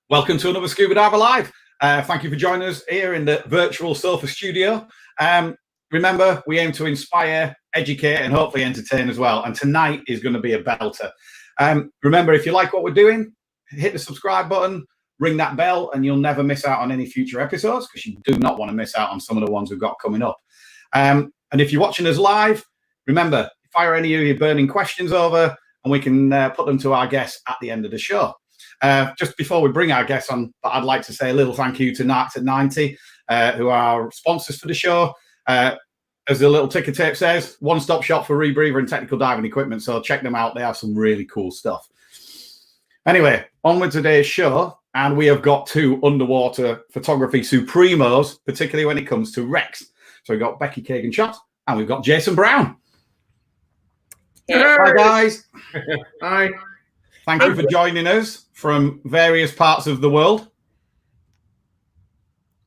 Welcome to another Scuba Diver Live. Thank you for joining us here in the virtual sofa studio. Remember, we aim to inspire, educate, and hopefully entertain as well. And tonight is going to be a belter. Remember, if you like what we're doing, hit the subscribe button, ring that bell, and you'll never miss out on any future episodes, because you do not want to miss out on some of the ones we've got coming up. And if you're watching us live, remember, fire any of your burning questions over, and we can put them to our guests at the end of the show. Just before we bring our guests on, I'd like to say a little thank you to Narcs at 90, who are our sponsors for the show. As the little ticker tape says, one-stop shop for rebreather and technical diving equipment. So check them out. They have some really cool stuff. Anyway, on with today's show. And we have got two underwater photography supremos, particularly when it comes to wrecks. So we've got Becky Kagan Schott and we've got Jason Brown. Hey. Hi, guys. Hi. Thank you for joining us from various parts of the world.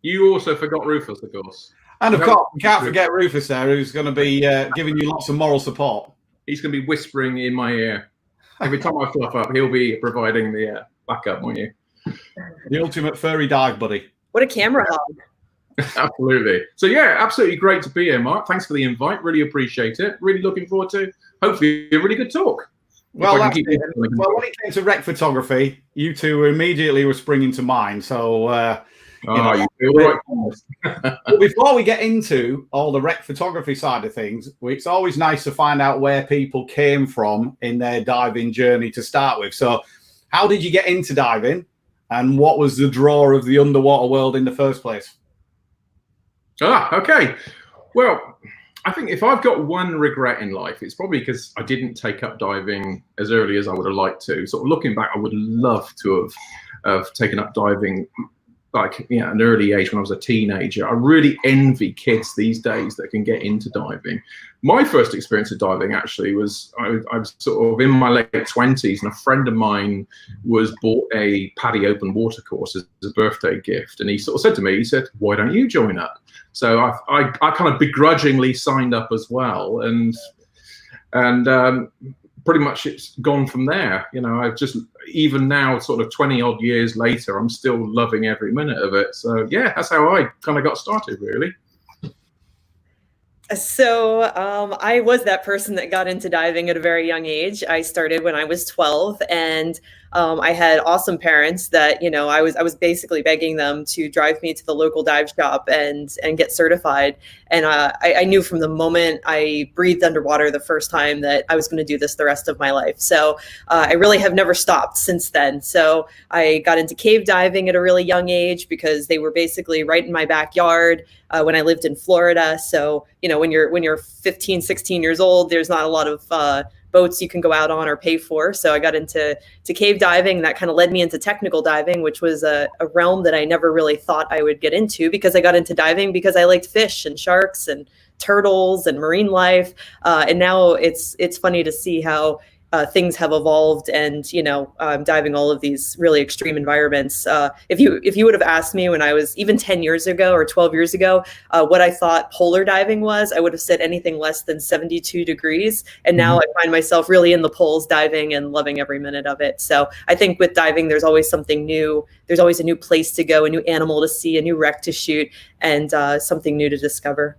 You also forgot Rufus, of course. And of course, we can't forget Rufus there, who's going to be giving you lots of moral support. He's going to be whispering in my ear. Every time I fluff up, he'll be providing the backup, won't you? The ultimate furry dive buddy. What a camera hog. Absolutely. So, yeah, absolutely great to be here, Mark. Thanks for the invite. Really appreciate it. Really looking forward to, hopefully, a really good talk. Well, when it came to wreck photography, you two immediately were springing to mind. So, before we get into all the wreck photography side of things, it's always nice to find out where people came from in their diving journey to start with. So, how did you get into diving, and what was the draw of the underwater world in the first place? Okay. Well, I think if I've got one regret in life, it's probably because I didn't take up diving as early as I would have liked to. Sort of looking back, I would love to have taken up diving like at an early age when I was a teenager. I really envy kids these days that can get into diving. My first experience of diving actually was I was sort of in my late 20s, and a friend of mine was bought a PADI open water course as a birthday gift, and he sort of said to me, he said, "Why don't you join up?" So I kind of begrudgingly signed up as well, and pretty much it's gone from there. I've just, even now, sort of 20 odd years later, I'm still loving every minute of it. So yeah, that's how I kind of got started, really. So I was that person that got into diving at a very young age. I started when I was 12, and I had awesome parents that, I was basically begging them to drive me to the local dive shop and get certified. And I knew from the moment I breathed underwater the first time that I was going to do this the rest of my life. So I really have never stopped since then. So I got into cave diving at a really young age because they were basically right in my backyard when I lived in Florida. So, when you're 15, 16 years old, there's not a lot of boats you can go out on or pay for. So I got into cave diving. That kind of led me into technical diving, which was a realm that I never really thought I would get into, because I got into diving because I liked fish and sharks and turtles and marine life. And now it's funny to see how things have evolved, and diving all of these really extreme environments. If you would have asked me when I was even 10 years ago or 12 years ago what I thought polar diving was, I would have said anything less than 72 degrees. And now I find myself really in the poles diving and loving every minute of it. So I think with diving, there's always something new. There's always a new place to go, a new animal to see, a new wreck to shoot, and something new to discover.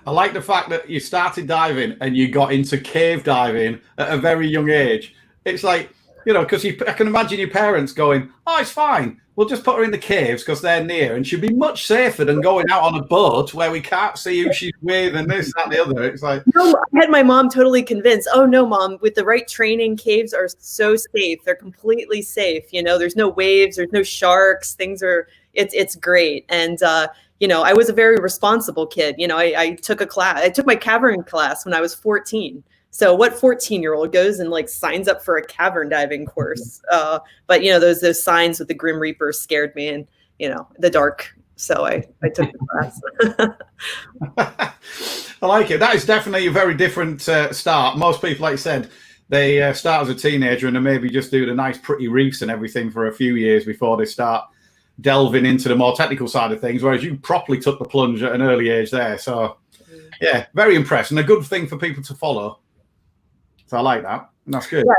I like the fact that you started diving and you got into cave diving at a very young age. It's like, because I can imagine your parents going, "Oh, it's fine. We'll just put her in the caves because they're near, and she'll be much safer than going out on a boat where we can't see who she's with and this, that, and the other." It's like, no, I had my mom totally convinced. "Oh no, Mom, with the right training, caves are so safe. They're completely safe. There's no waves, there's no sharks. It's great." And I was a very responsible kid. I took a class. I took my cavern class when I was 14. So what 14-year-old goes and signs up for a cavern diving course? But those signs with the Grim Reaper scared me, and the dark. So I took the class. I like it. That is definitely a very different start. Most people, like you said, they start as a teenager and they maybe just do the nice, pretty reefs and everything for a few years before they start delving into the more technical side of things, whereas you properly took the plunge at an early age there. So yeah, very impressed, and a good thing for people to follow. So I like that. And that's good. Right.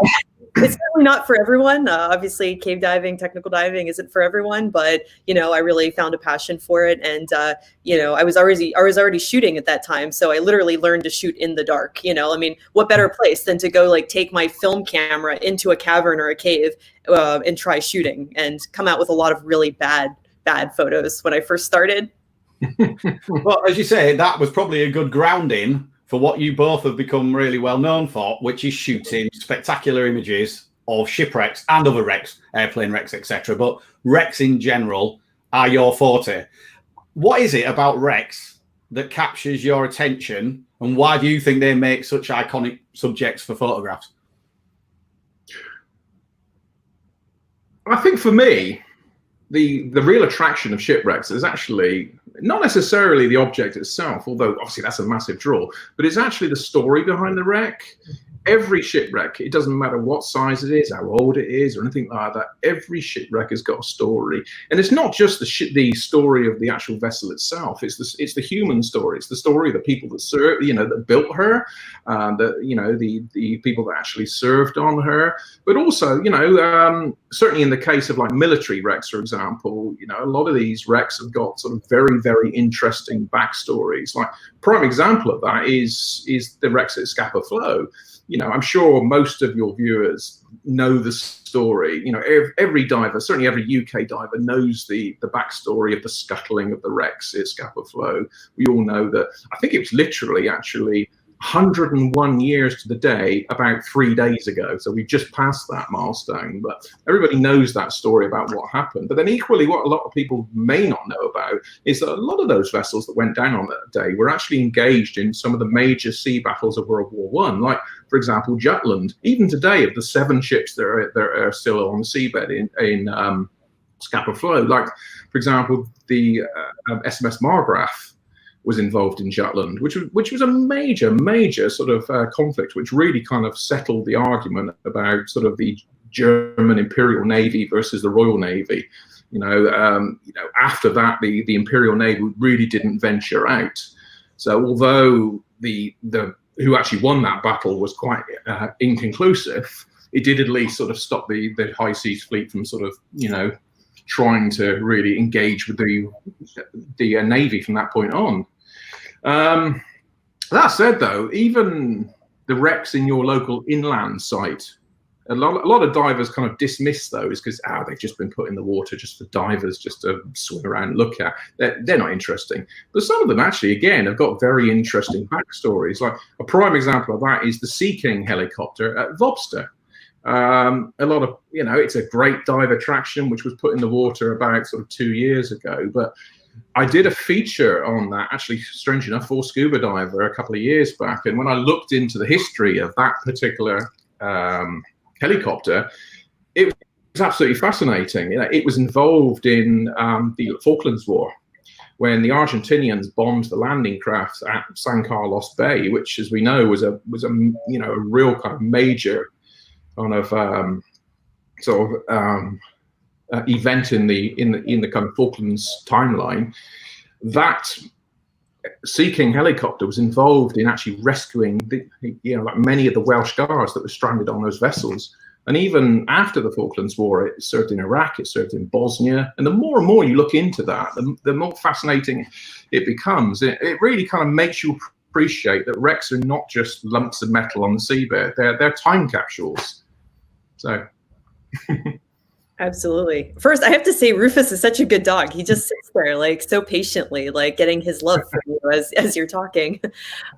It's certainly not for everyone. Obviously, cave diving, technical diving isn't for everyone, but I really found a passion for it, and I was already shooting at that time, so I literally learned to shoot in the dark. I mean, what better place than to go like take my film camera into a cavern or a cave and try shooting, and come out with a lot of really bad photos when I first started. Well, as you say, that was probably a good grounding for what you both have become really well known for, which is shooting spectacular images of shipwrecks and other wrecks, airplane wrecks, etc. But wrecks in general are your forte. What is it about wrecks that captures your attention, and why do you think they make such iconic subjects for photographs? I think for me, the real attraction of shipwrecks is actually not necessarily the object itself, although obviously that's a massive draw, but it's actually the story behind the wreck. Every shipwreck, it doesn't matter what size it is, how old it is, or anything like that. Every shipwreck has got a story, and it's not just the story of the actual vessel itself. It's the human story. It's the story of the people that served, that built her, the people that actually served on her. But also, certainly in the case of like military wrecks, for example, a lot of these wrecks have got sort of very, very interesting backstories. Like prime example of that is the wrecks at Scapa Flow. I'm sure most of your viewers know the story. Every diver, certainly every UK diver, knows the backstory of the scuttling of the wrecks at Scapa Flow. We all know that. I think it was literally actually 101 years to the day about 3 days ago. So we've just passed that milestone, but everybody knows that story about what happened. But then equally, what a lot of people may not know about is that a lot of those vessels that went down on that day were actually engaged in some of the major sea battles of World War I. Like, for example, Jutland. Even today, of the 7 ships that are still on the seabed in Scapa Flow, like, for example, the SMS Margraf was involved in Jutland, which was a major sort of conflict, which really kind of settled the argument about sort of the German Imperial Navy versus the Royal Navy. After that, the Imperial Navy really didn't venture out. So although the who actually won that battle was quite inconclusive, it did at least sort of stop the High Seas Fleet from sort of trying to really engage with the Navy from that point on. That said, though, even the wrecks in your local inland site, a lot of divers kind of dismiss those because they've just been put in the water just for divers just to swim around and look at. They're not interesting. But some of them actually, again, have got very interesting backstories. Like a prime example of that is the Sea King helicopter at Vobster. A lot of, it's a great dive attraction, which was put in the water about sort of 2 years ago. But I did a feature on that, actually, strange enough, for Scuba Diver a couple of years back. And when I looked into the history of that particular helicopter, it was absolutely fascinating. It was involved in the Falklands War, when the Argentinians bombed the landing craft at San Carlos Bay, which, as we know, was a real kind of major kind of event in the kind of Falklands timeline. That Sea King helicopter was involved in actually rescuing like many of the Welsh guards that were stranded on those vessels. And even after the Falklands War, it served in Iraq, it served in Bosnia. And the more and more you look into that, the more fascinating it becomes. It really kind of makes you appreciate that wrecks are not just lumps of metal on the seabed. They're time capsules. So... Absolutely. First, I have to say, Rufus is such a good dog. He just sits there, like, so patiently, like, getting his love for you as you're talking.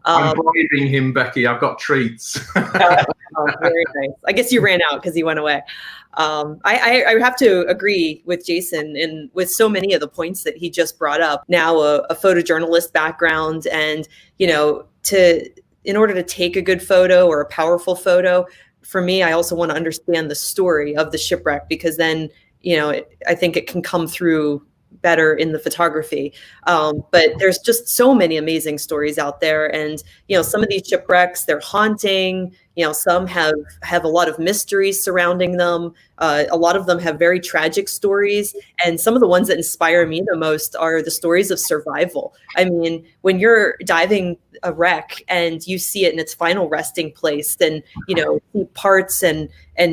I'm bribing him, Becky. I've got treats. Very nice. I guess you ran out because he went away. I have to agree with Jason and with so many of the points that he just brought up. Now, a photojournalist background, and in order to take a good photo or a powerful photo, for me, I also want to understand the story of the shipwreck, because then, I think it can come through better in the photography. But there's just so many amazing stories out there. And, some of these shipwrecks, they're haunting, some have a lot of mysteries surrounding them. A lot of them have very tragic stories, and some of the ones that inspire me the most are the stories of survival. I mean, when you're diving a wreck and you see it in its final resting place, and see parts and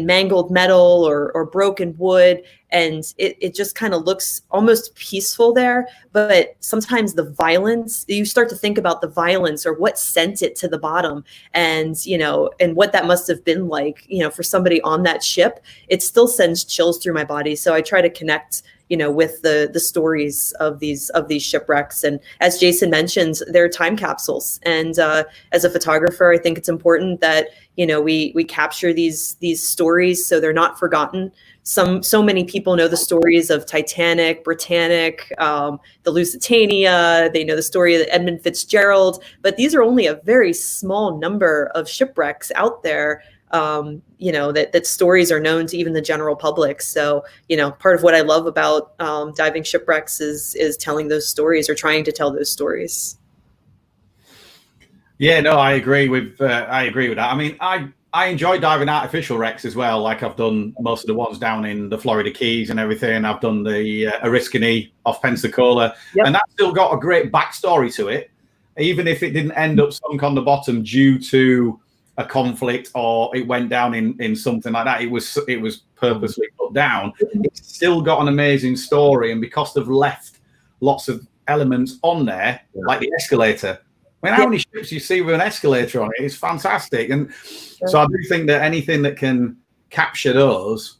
mangled metal or broken wood, and it just kind of looks almost peaceful there. But sometimes the violence, you start to think about the violence or what sent it to the bottom, and and what that must have been like, for somebody on that ship. It still sends chills through my body. So I try to connect with the stories of these shipwrecks. And as Jason mentioned, they're time capsules. And as a photographer, I think it's important that we capture these stories so they're not forgotten. So many people know the stories of Titanic, Britannic, the Lusitania. They know the story of Edmund Fitzgerald, but these are only a very small number of shipwrecks out there. That stories are known to even the general public. So, part of what I love about diving shipwrecks is telling those stories, or trying to tell those stories. Yeah, no, I agree with that. I mean, I enjoy diving artificial wrecks as well. Like, I've done most of the ones down in the Florida Keys and everything. I've done the Oriskany off Pensacola, and that's still got a great backstory to it, even if it didn't end up sunk on the bottom due to a conflict, or it went down in something like that. It was purposely put down. It's still got an amazing story, and because they've left lots of elements on there, like the escalator. I mean, how many ships you see with an escalator on it is fantastic. And so I do think that anything that can capture those,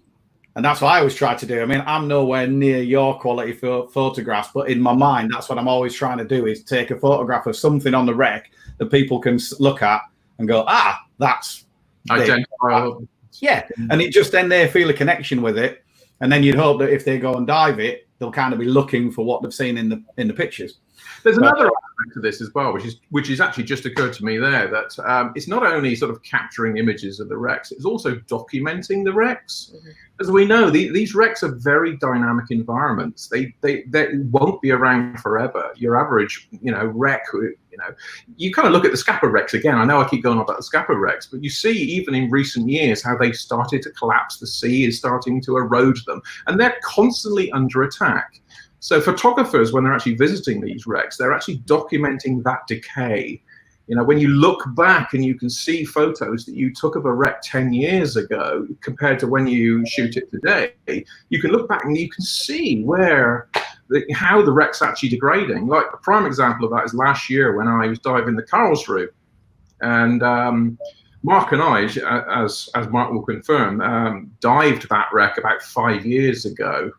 and that's what I always try to do. I mean, I'm nowhere near your quality for photographs, but in my mind, that's what I'm always trying to do, is take a photograph of something on the wreck that people can look at and go, that's identifiable. Yeah. And it just, then they feel a connection with it. And then you'd hope that if they go and dive it, they'll kind of be looking for what they've seen in the pictures. There's another aspect to this as well, which is actually just occurred to me there, that it's not only sort of capturing images of the wrecks, it's also documenting the wrecks. As we know, these wrecks are very dynamic environments. They won't be around forever. Your average, wreck, you kind of look at the Scapa wrecks again. I know I keep going on about the Scapa wrecks, but you see even in recent years how they started to collapse. The sea is starting to erode them, and they're constantly under attack. So photographers, when they're actually visiting these wrecks, they're actually documenting that decay. When you look back and you can see photos that you took of a wreck 10 years ago compared to when you shoot it today, you can look back and you can see how the wreck's actually degrading. Like, a prime example of that is last year when I was diving the Karlsruhe. And Mark and I, as Mark will confirm, dived that wreck about 5 years ago.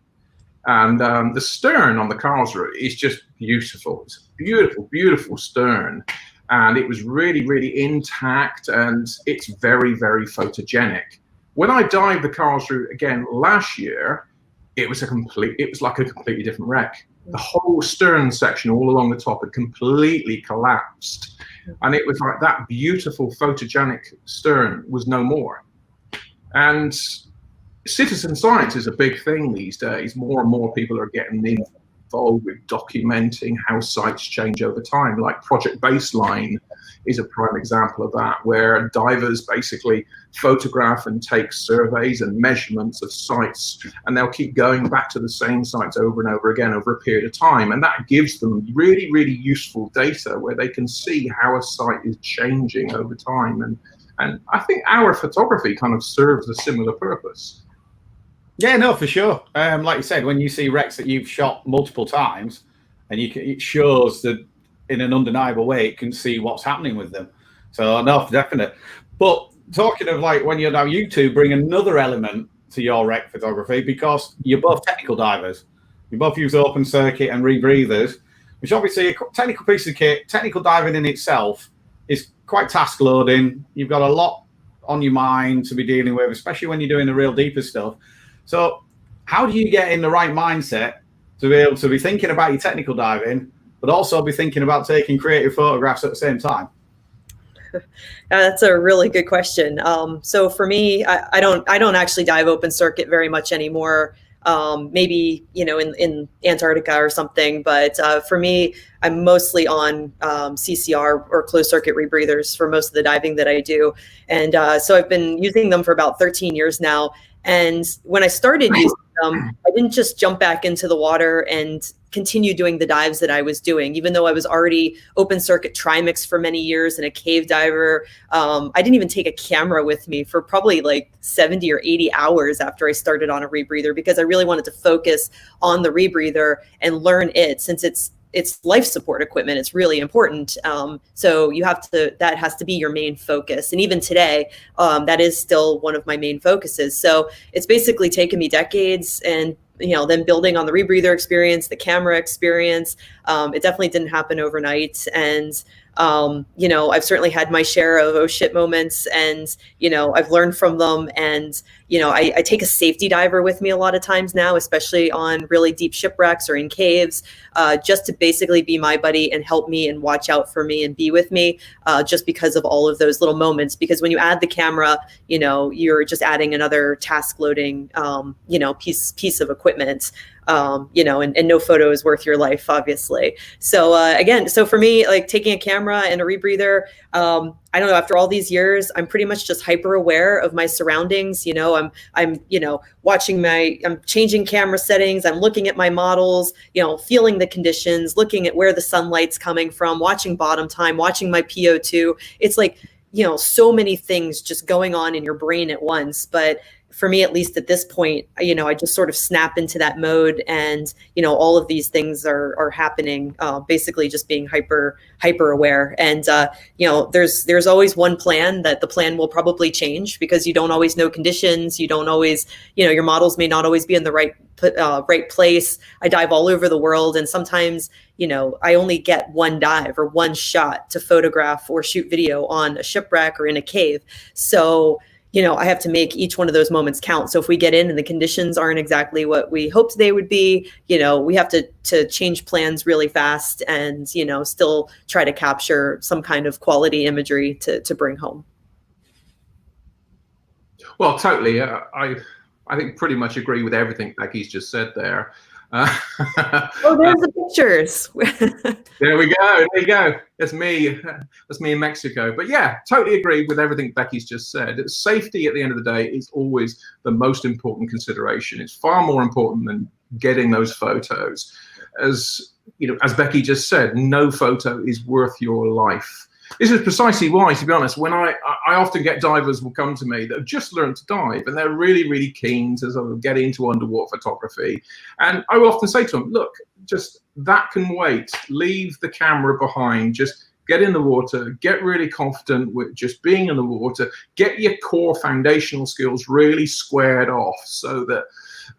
And the stern on the Karlsruhe is just beautiful. It's a beautiful, beautiful stern. And it was really, really intact, and it's very, very photogenic. When I dived the Karlsruhe again last year, it was like a completely different wreck. The whole stern section all along the top had completely collapsed. And it was like that beautiful photogenic stern was no more. And citizen science is a big thing these days. More and more people are getting involved with documenting how sites change over time. Like Project Baseline is a prime example of that, where divers basically photograph and take surveys and measurements of sites, and they'll keep going back to the same sites over and over again over a period of time. And that gives them really, really useful data where they can see how a site is changing over time. And I think our photography kind of serves a similar purpose. Yeah, no, for sure. Like you said, when you see wrecks that you've shot multiple times, and it shows that in an undeniable way, it can see what's happening with them. So no, definite. But talking of, like, when you're now, you two bring another element to your wreck photography, because you're both technical divers. You both use open circuit and rebreathers, which obviously a technical piece of kit. Technical diving in itself is quite task loading. You've got a lot on your mind to be dealing with, especially when you're doing the real deeper stuff. So how do you get in the right mindset to be able to be thinking about your technical diving, but also be thinking about taking creative photographs at the same time? That's a really good question. So for me, I don't actually dive open circuit very much anymore. maybe, in Antarctica or something. But for me, I'm mostly on CCR or closed circuit rebreathers for most of the diving that I do. And so I've been using them for about 13 years now. And when I started using them, I didn't just jump back into the water and continue doing the dives that I was doing, even though I was already open circuit trimix for many years and a cave diver. I didn't even take a camera with me for probably like 70 or 80 hours after I started on a rebreather, because I really wanted to focus on the rebreather and learn it, since it's life support equipment. It's really important. So that has to be your main focus. And even today, that is still one of my main focuses. So it's basically taken me decades, and then building on the rebreather experience, the camera experience. It definitely didn't happen overnight. And I've certainly had my share of oh shit moments, and I've learned from them. And I take a safety diver with me a lot of times now, especially on really deep shipwrecks or in caves, just to basically be my buddy and help me and watch out for me and be with me, just because of all of those little moments. Because when you add the camera, you're just adding another task loading, piece of equipment. And no photo is worth your life, obviously. So so for me, like taking a camera and a rebreather, I don't know, after all these years, I'm pretty much just hyper aware of my surroundings. I'm watching I'm changing camera settings. I'm looking at my models, feeling the conditions, looking at where the sunlight's coming from, watching bottom time, watching my PO2. It's like, so many things just going on in your brain at once. But for me, at least at this point, I just sort of snap into that mode, and all of these things are happening. Basically, just being hyper aware. And there's always one plan that the plan will probably change, because you don't always know conditions. You don't always, your models may not always be in the right place. I dive all over the world, and sometimes I only get one dive or one shot to photograph or shoot video on a shipwreck or in a cave. So I have to make each one of those moments count. So if we get in and the conditions aren't exactly what we hoped they would be, we have to change plans really fast, and, still try to capture some kind of quality imagery to bring home. Well, totally. I think pretty much agree with everything Becky's just said there. Oh, there's the pictures. There we go. There you go. That's me. That's me in Mexico. But yeah, totally agree with everything Becky's just said. Safety at the end of the day is always the most important consideration. It's far more important than getting those photos. As Becky just said, no photo is worth your life. This is precisely why, to be honest, when I often get divers will come to me that have just learned to dive, and they're really, really keen to sort of get into underwater photography. And I will often say to them, look, just that can wait. Leave the camera behind. Just get in the water, get really confident with just being in the water, get your core foundational skills really squared off, so that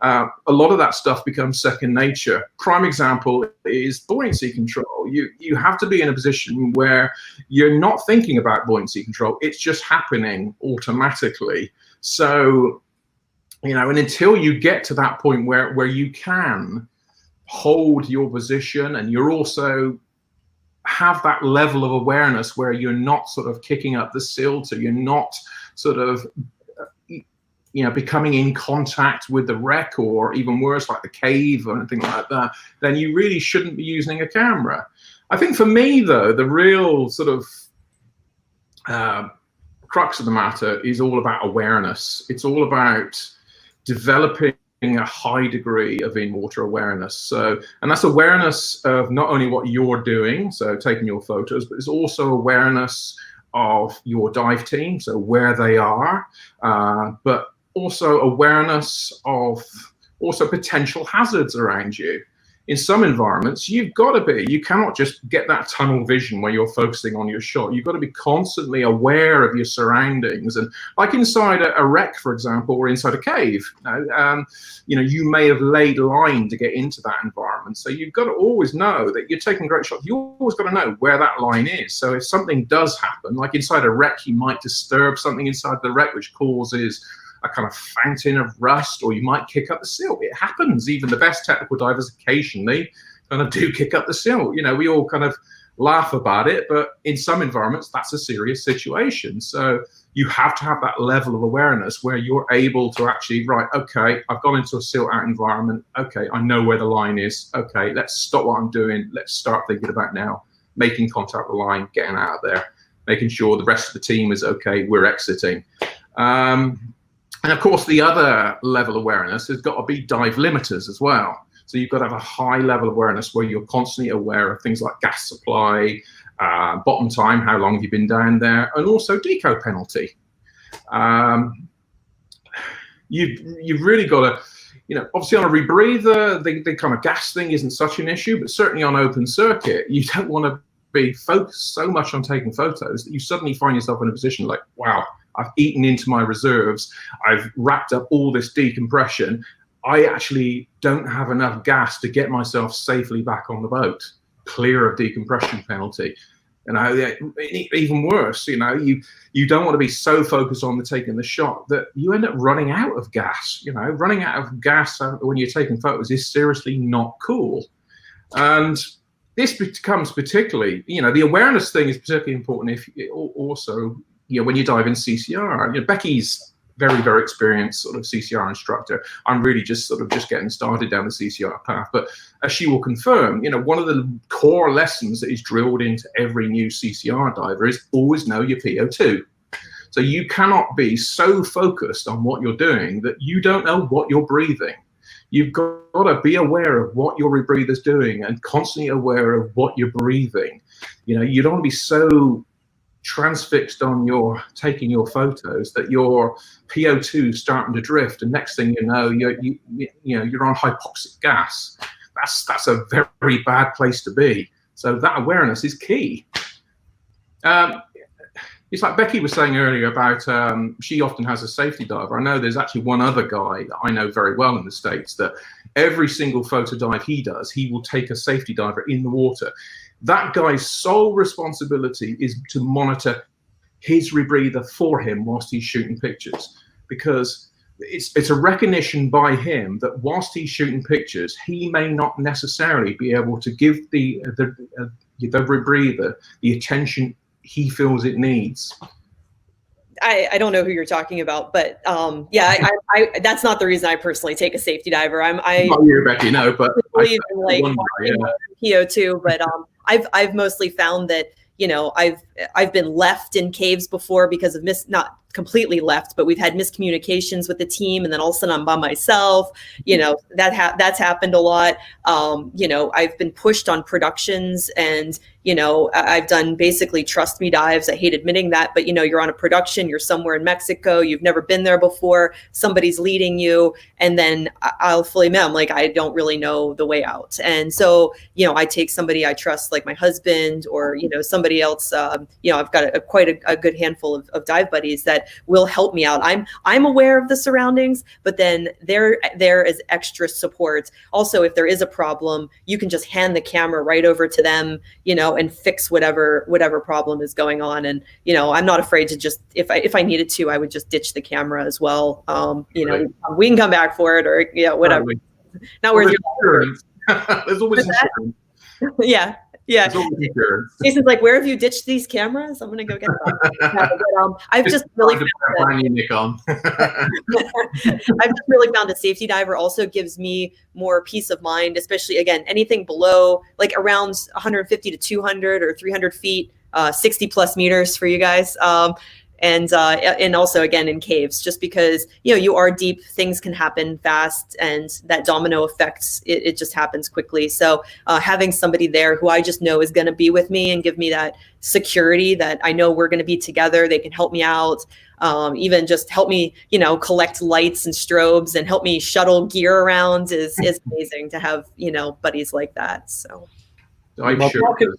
a lot of that stuff becomes second nature. Prime example is buoyancy control. You have to be in a position where you're not thinking about buoyancy control. It's just happening automatically. So, and until you get to that point where you can hold your position, and you're also have that level of awareness where you're not sort of kicking up the silt, or you're not sort of becoming in contact with the wreck, or even worse, like the cave or anything like that, then you really shouldn't be using a camera. I think for me, though, the real sort of crux of the matter is all about awareness. It's all about developing a high degree of in-water awareness. And that's awareness of not only what you're doing, so taking your photos, but it's also awareness of your dive team, so where they are, but also awareness of also potential hazards around you. In some environments, you cannot just get that tunnel vision where you're focusing on your shot. You've got to be constantly aware of your surroundings. And like inside a wreck, for example, or inside a cave, you may have laid line to get into that environment. So you've got to always know that you're taking great shots. You always got to know where that line is. So if something does happen, like inside a wreck, you might disturb something inside the wreck, which causes a kind of fountain of rust, or you might kick up the silt. It happens. Even the best technical divers occasionally kind of do kick up the silt. We all kind of laugh about it, but in some environments, that's a serious situation. So you have to have that level of awareness where you're able to actually, right, okay, I've gone into a silt out environment. Okay, I know where the line is. Okay, let's stop what I'm doing. Let's start thinking about now making contact with the line, getting out of there, making sure the rest of the team is okay, we're exiting. And of course, the other level of awareness has got to be dive limiters as well. So you've got to have a high level of awareness where you're constantly aware of things like gas supply, bottom time, how long have you been down there, and also deco penalty. You've really got to, you know, obviously on a rebreather, the kind of gas thing isn't such an issue, but certainly on open circuit, you don't want to be focused so much on taking photos that you suddenly find yourself in a position like, wow, I've eaten into my reserves, I've racked up all this decompression, I actually don't have enough gas to get myself safely back on the boat, clear of decompression penalty. You know, even worse, you know, you don't want to be so focused on taking the shot that you end up running out of gas. You know, running out of gas when you're taking photos is seriously not cool. And this becomes particularly, you know, the awareness thing is particularly important if also, you know, when you dive in CCR. You know, Becky's very, very experienced sort of CCR instructor. I'm really just getting started down the CCR path. But as she will confirm, you know, one of the core lessons that is drilled into every new CCR diver is always know your PO2. So you cannot be so focused on what you're doing that you don't know what you're breathing. You've got to be aware of what your rebreather's doing and constantly aware of what you're breathing. You know, you don't want to be so transfixed on your taking your photos that your PO2 starting to drift, and next thing you know, you're on hypoxic gas. That's a very bad place to be. So that awareness is key. It's like Becky was saying earlier about she often has a safety diver. I know there's actually one other guy that I know very well in the States that every single photo dive he does, he will take a safety diver in the water. That guy's sole responsibility is to monitor his rebreather for him whilst he's shooting pictures, because it's a recognition by him that whilst he's shooting pictures, he may not necessarily be able to give the rebreather the attention he feels it needs. I don't know who you're talking about, but yeah, I that's not the reason I personally take a safety diver. I not you, Becky, no, but believe in like PO2, but I've mostly found that, you know, I've been left in caves before because of not completely left, but we've had miscommunications with the team, and then all of a sudden I'm by myself. You know, that's happened a lot. You know, I've been pushed on productions, and you know, I've done basically trust me dives. I hate admitting that, but you know, you're on a production, you're somewhere in Mexico, you've never been there before, somebody's leading you, and then I'll fully admit, I'm like, I don't really know the way out. And so, you know, I take somebody I trust, like my husband, or, you know, somebody else. You know, I've got quite a good handful of dive buddies that will help me out. I'm aware of the surroundings, but then there is extra support. Also, if there is a problem, you can just hand the camera right over to them, you know, and fix whatever problem is going on. And, you know, I'm not afraid to just, if I needed to, I would just ditch the camera as well. You know, we can come back for it, or, yeah, whatever. Not worth your There's always insurance. Yeah. Yeah. Jason's like, where have you ditched these cameras? I'm gonna go get them. I've just really found a safety diver also gives me more peace of mind, especially again, anything below like around 150 to 200 or 300 feet, 60 plus meters for you guys. And also again in caves, just because, you know, you are deep, things can happen fast, and that domino effect, it just happens quickly. So having somebody there who I just know is going to be with me and give me that security that I know we're going to be together, they can help me out, even just help me, you know, collect lights and strobes and help me shuttle gear around is amazing to have, you know, buddies like that. So. Well,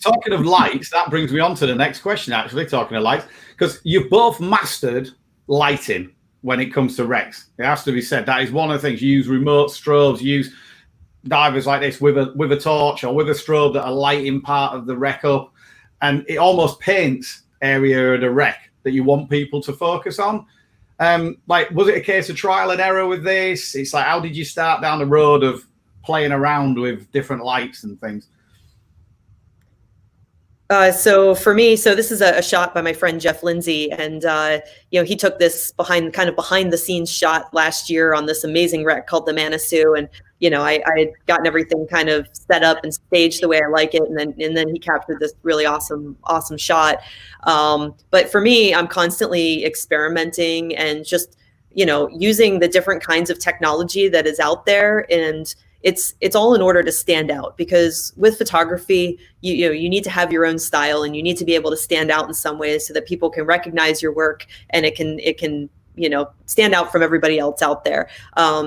talking of lights, that brings me on to the next question, actually, talking of lights, because you've both mastered lighting when it comes to wrecks. It has to be said. That is one of the things. You use remote strobes, you use divers like this with a torch or with a strobe that are lighting part of the wreck up, and it almost paints area of the wreck that you want people to focus on. Like, was it a case of trial and error with this? It's like, how did you start down the road of playing around with different lights and things? So for me, so this is a shot by my friend Jeff Lindsay, and he took this behind the scenes shot last year on this amazing wreck called the Manitou, and I had gotten everything kind of set up and staged the way I like it, and then he captured this really awesome shot. But for me, I'm constantly experimenting and just using the different kinds of technology that is out there, and it's all in order to stand out, because with photography, you need to have your own style, and you need to be able to stand out in some ways so that people can recognize your work, and it can stand out from everybody else out there.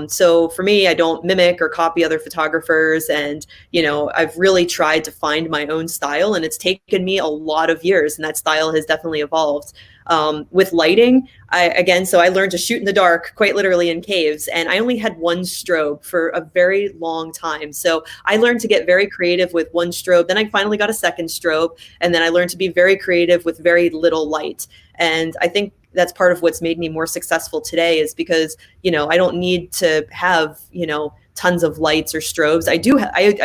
So for me, I don't mimic or copy other photographers, and I've really tried to find my own style, and it's taken me a lot of years, and that style has definitely evolved. With lighting, I learned to shoot in the dark, quite literally in caves, and I only had one strobe for a very long time. So I learned to get very creative with one strobe. Then I finally got a second strobe, and then I learned to be very creative with very little light. And I think that's part of what's made me more successful today, is because I don't need to have tons of lights or strobes. I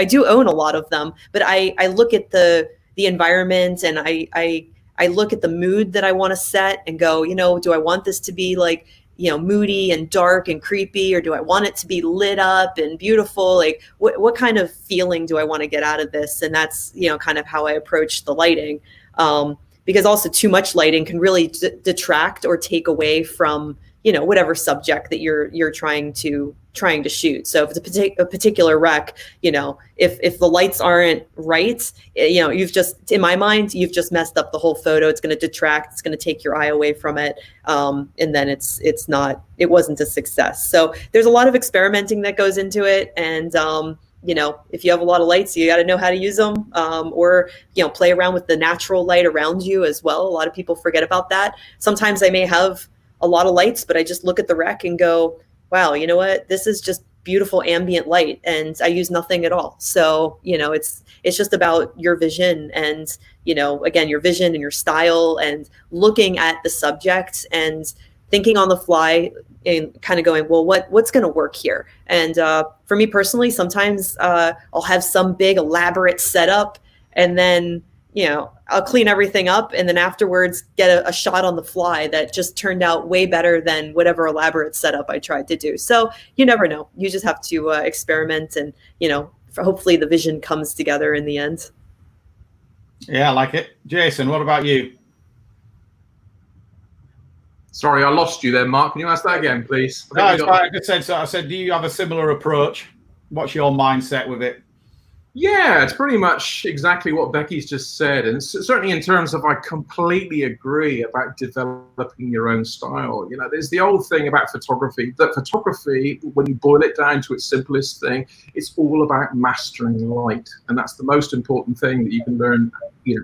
do own a lot of them, but I look at the environment, and I look at the mood that I want to set and go, do I want this to be like, moody and dark and creepy, or do I want it to be lit up and beautiful? Like what kind of feeling do I want to get out of this? And that's, kind of how I approach the lighting. Because also too much lighting can really detract or take away from, whatever subject that you're trying to shoot. So if it's a particular wreck, if the lights aren't right, you've just, in my mind, you've just messed up the whole photo. It's going to detract. It's going to take your eye away from it. And then it wasn't a success. So there's a lot of experimenting that goes into it. And, if you have a lot of lights, you got to know how to use them, or, play around with the natural light around you as well. A lot of people forget about that. Sometimes I may have a lot of lights, but I just look at the wreck and go, wow, you know what? This is just beautiful ambient light, and I use nothing at all. So, it's just about your vision, and, again, your vision and your style, and looking at the subject and thinking on the fly and kind of going, well, what's going to work here? And for me personally, sometimes I'll have some big elaborate setup, and then I'll clean everything up, and then afterwards get a shot on the fly that just turned out way better than whatever elaborate setup I tried to do. So you never know. You just have to experiment, and hopefully the vision comes together in the end. Yeah, I like it. Jason, what about you? Sorry, I lost you there, Mark. Can you ask that again, please? No, I just said so. I said, do you have a similar approach? What's your mindset with it? Yeah, it's pretty much exactly what Becky's just said. And certainly in terms of, I completely agree about developing your own style. There's the old thing about photography, that photography, when you boil it down to its simplest thing, it's all about mastering light. And that's the most important thing that you can learn,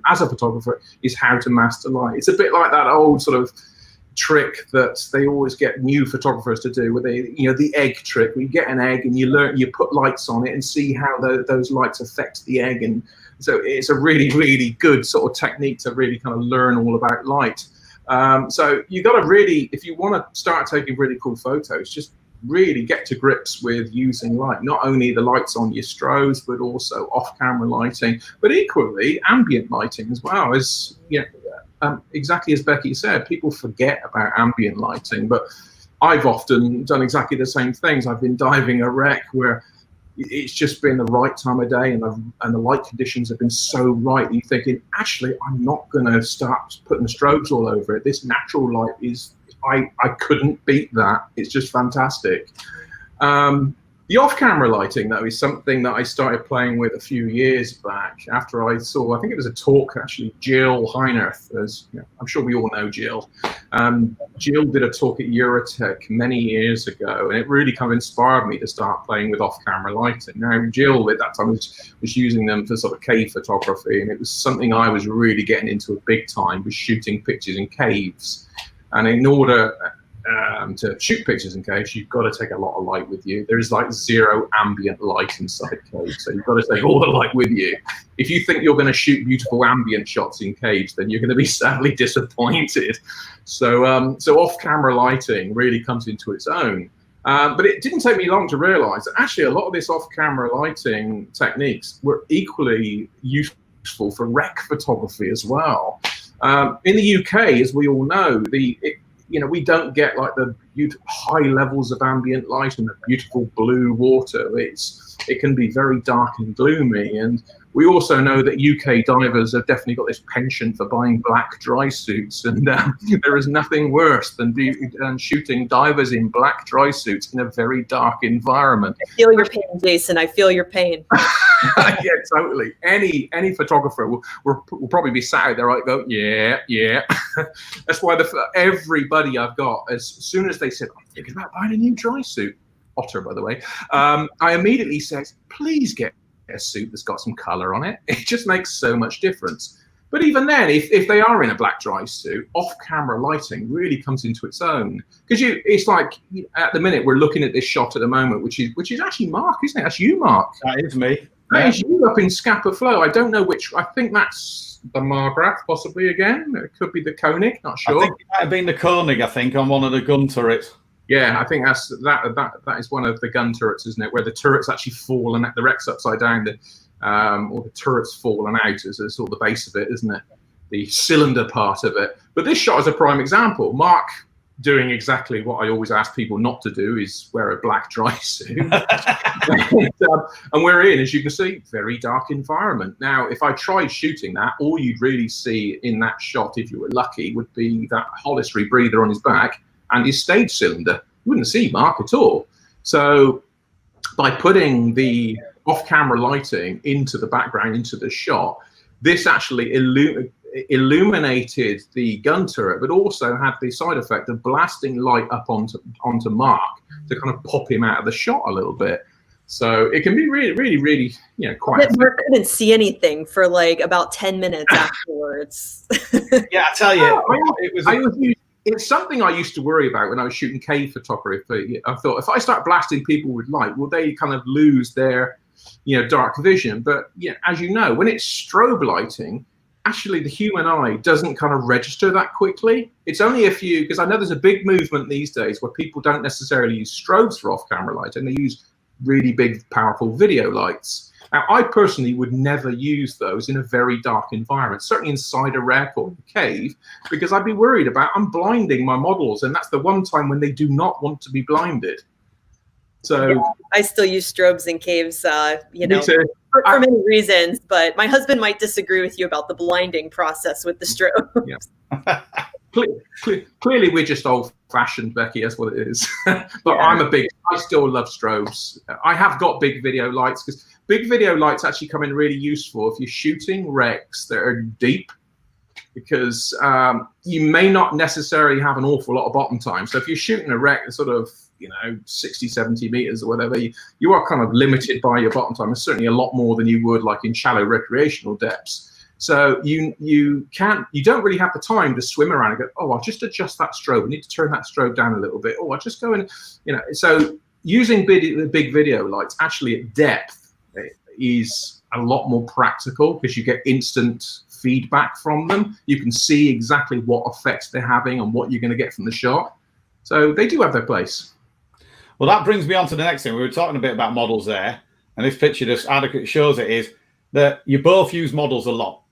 as a photographer, is how to master light. It's a bit like that old sort of trick that they always get new photographers to do, with the egg trick, where you get an egg and you put lights on it and see how those lights affect the egg. And so it's a really, really good sort of technique to really kind of learn all about light. So you got to really, if you want to start taking really cool photos, just really get to grips with using light, not only the lights on your strobes, but also off-camera lighting, but equally ambient lighting as well. As exactly as Becky said, people forget about ambient lighting, but I've often done exactly the same things. I've been diving a wreck where it's just been the right time of day, and the light conditions have been so right. You're thinking, actually, I'm not going to start putting the strobes all over it. This natural light is, I couldn't beat that. It's just fantastic. The off-camera lighting, though, is something that I started playing with a few years back after I saw, I think it was a talk, actually, Jill Heinerth, I'm sure we all know Jill. Jill did a talk at Eurotech many years ago, and it really kind of inspired me to start playing with off-camera lighting. Now, Jill at that time was using them for sort of cave photography, and it was something I was really getting into a big time, was shooting pictures in caves. And in order to shoot pictures in caves, you've got to take a lot of light with you. There is like zero ambient light inside caves, so you've got to take all the light with you. If you think you're going to shoot beautiful ambient shots in caves, then you're going to be sadly disappointed. So off-camera lighting really comes into its own. But it didn't take me long to realize that actually a lot of this off-camera lighting techniques were equally useful useful for wreck photography as well. In the UK, as we all know, we don't get like the high levels of ambient light and the beautiful blue water. It can be very dark and gloomy. And we also know that UK divers have definitely got this penchant for buying black dry suits, and there is nothing worse than shooting divers in black dry suits in a very dark environment. I feel your pain, Jason. I feel your pain. Yeah, totally. Any photographer will probably be sat out there like, go, yeah. That's why everybody I've got, as soon as they said, I'm thinking about buying a new dry suit, Otter, by the way, I immediately said, please get a suit that's got some color on it. It just makes so much difference. But even then, if they are in a black dry suit, off-camera lighting really comes into its own. Because it's like, at the minute, we're looking at this shot at the moment, which is actually Mark, isn't it? That's you, Mark. That is me. That is you up in Scapa Flow. I don't know which. I think that's the Margraf, possibly again. It could be the Koenig, not sure. I think it might have been the Koenig, on one of the gun turrets. Yeah, I think that is one of the gun turrets, isn't it? Where the turrets actually fall and the wreck's upside down, or the turret's fallen out as sort of the base of it, isn't it? The cylinder part of it. But this shot is a prime example. Mark doing exactly what I always ask people not to do, is wear a black dry suit. And we're in, as you can see, very dark environment. Now, if I tried shooting that, all you'd really see in that shot, if you were lucky, would be that Hollis rebreather on his back and his stage cylinder. You wouldn't see Mark at all. So by putting the off-camera lighting into the background, into the shot, this actually illuminated the gun turret, but also had the side effect of blasting light up onto Mark to kind of pop him out of the shot a little bit. So it can be really, really, really, quite. Mark couldn't see anything for like about 10 minutes afterwards. Yeah, I tell you, it's something I used to worry about when I was shooting cave photography. I thought, if I start blasting people with light, will they kind of lose their, dark vision? But as you know, when it's strobe lighting, actually the human eye doesn't kind of register that quickly. It's only because I know there's a big movement these days where people don't necessarily use strobes for off-camera lighting. They use really big, powerful video lights. Now, I personally would never use those in a very dark environment, certainly inside a wreck or a cave, because I'd be worried about I'm blinding my models, and that's the one time when they do not want to be blinded. So yeah, I still use strobes in caves, Me too. for many reasons, but my husband might disagree with you about the blinding process with the strobe. Yeah. Clearly, we're just old-fashioned, Becky. That's what it is. But yeah. I still love strobes. I have got big video lights, because big video lights actually come in really useful if you're shooting wrecks that are deep, because you may not necessarily have an awful lot of bottom time. So if you're shooting a wreck that's sort of 60, 70 meters or whatever, you are kind of limited by your bottom time. It's certainly a lot more than you would like in shallow recreational depths. So you don't really have the time to swim around and go, oh, I'll just adjust that strobe. I need to turn that strobe down a little bit. Oh, I'll just go and, so using big video lights actually at depth is a lot more practical, because you get instant feedback from them. You can see exactly what effects they're having and what you're going to get from the shot. So they do have their place. Well, that brings me on to the next thing. We were talking a bit about models there, and this picture just adequately shows it, is that you both use models a lot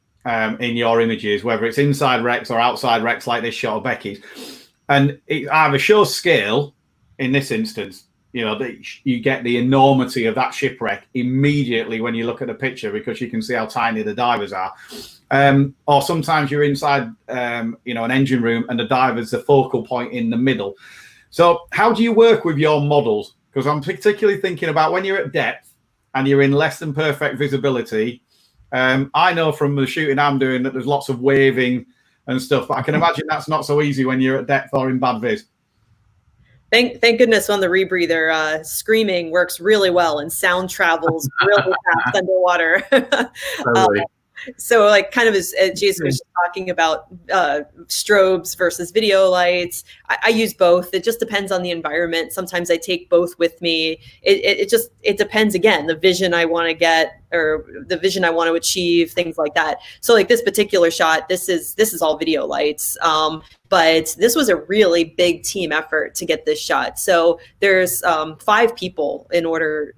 in your images, whether it's inside wrecks or outside wrecks like this shot of Becky's. And it either shows scale, in this instance, that you get the enormity of that shipwreck immediately when you look at the picture, because you can see how tiny the divers are. Or sometimes you're inside, an engine room, and the diver's the focal point in the middle. So how do you work with your models? Because I'm particularly thinking about when you're at depth and you're in less than perfect visibility. I know from the shooting I'm doing that there's lots of waving and stuff, but I can imagine that's not so easy when you're at depth or in bad viz. Thank goodness on the rebreather, screaming works really well and sound travels really fast underwater. Totally. So like kind of as Jason was talking about strobes versus video lights, I use both. It just depends on the environment. Sometimes I take both with me. It depends, again, the vision I want to get or the vision I want to achieve, things like that. So like this particular shot, this is all video lights. But this was a really big team effort to get this shot. So there's 5 people in order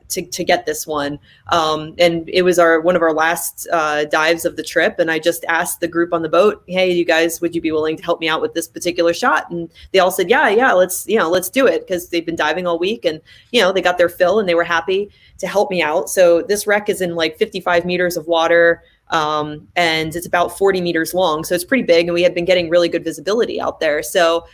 to get this one. And it was one of our last dives of the trip. And I just asked the group on the boat, hey, you guys, would you be willing to help me out with this particular shot? And they all said, yeah, let's do it, because they've been diving all week and, they got their fill and they were happy to help me out. So this wreck is in like 55 meters of water. And it's about 40 meters long. So it's pretty big, and we had been getting really good visibility out there. So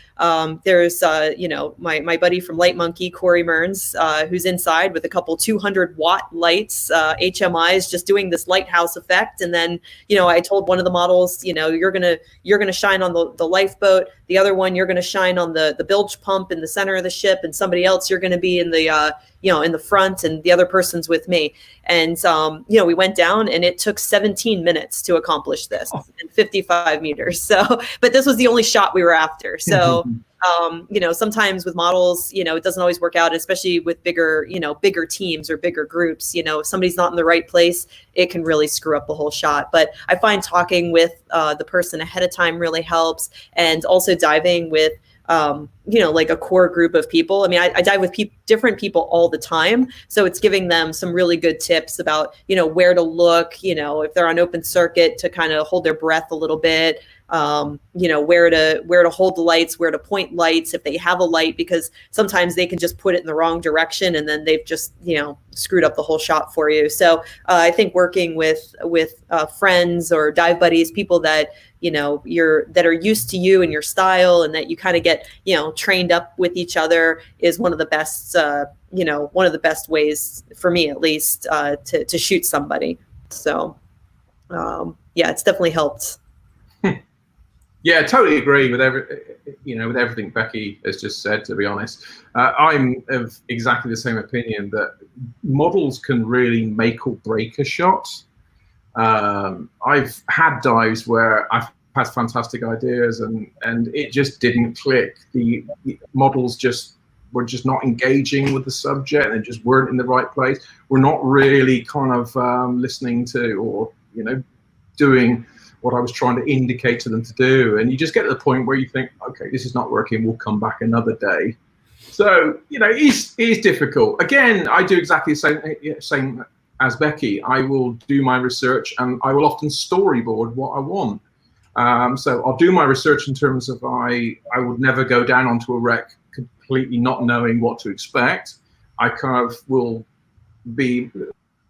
there's, my buddy from Light Monkey, Corey Mearns, who's inside with a couple 200-watt lights, HMIs, just doing this lighthouse effect. And then, I told one of the models, you're gonna shine on the lifeboat. The other one, you're gonna shine on the bilge pump in the center of the ship, and somebody else, you're gonna be in the in the front, and the other person's with me. And, we went down, and it took 17 minutes to accomplish this in 55 meters. So, but this was the only shot we were after. So, sometimes with models, it doesn't always work out, especially with bigger teams or bigger groups. If somebody's not in the right place, it can really screw up the whole shot. But I find talking with the person ahead of time really helps, and also diving with like a core group of people. I mean, I dive with different people all the time. So it's giving them some really good tips about, where to look, if they're on open circuit, to kind of hold their breath a little bit, where to hold the lights, where to point lights if they have a light, because sometimes they can just put it in the wrong direction and then they've just, screwed up the whole shot for you. So I think working with friends or dive buddies, people that, that are used to you and your style, and that you kind of get, trained up with each other, is one of the best, one of the best ways, for me at least, to shoot somebody. So, it's definitely helped. Yeah, I totally agree with everything Becky has just said, to be honest. I'm of exactly the same opinion, that models can really make or break a shot. I've had dives where I've had fantastic ideas and it just didn't click. The models were just not engaging with the subject, and just weren't in the right place. We're not really kind of listening to, or doing what I was trying to indicate to them to do. And you just get to the point where you think, okay, this is not working, we'll come back another day. So, it is difficult. Again, I do exactly the same as Becky. I will do my research, and I will often storyboard what I want. So I'll do my research in terms of I would never go down onto a wreck completely not knowing what to expect. I kind of will be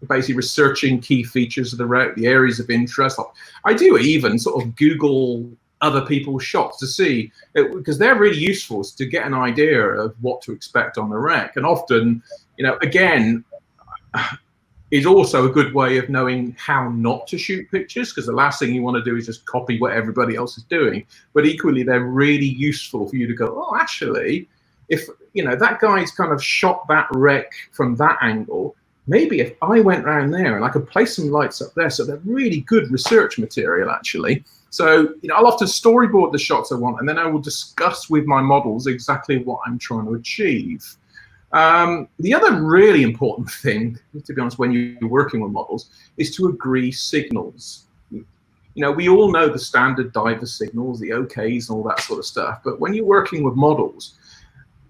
basically researching key features of the wreck, the areas of interest. I do even sort of Google other people's shots to see, because they're really useful to get an idea of what to expect on the wreck. And often, again, is also a good way of knowing how not to shoot pictures, because the last thing you want to do is just copy what everybody else is doing. But equally, they're really useful for you to go, oh, actually, if that guy's kind of shot that wreck from that angle, maybe if I went around there and I could place some lights up there. So they're really good research material, actually. So, I'll often storyboard the shots I want, and then I will discuss with my models exactly what I'm trying to achieve. The other really important thing, to be honest, when you're working with models, is to agree signals. We all know the standard diver signals, the OKs and all that sort of stuff. But when you're working with models,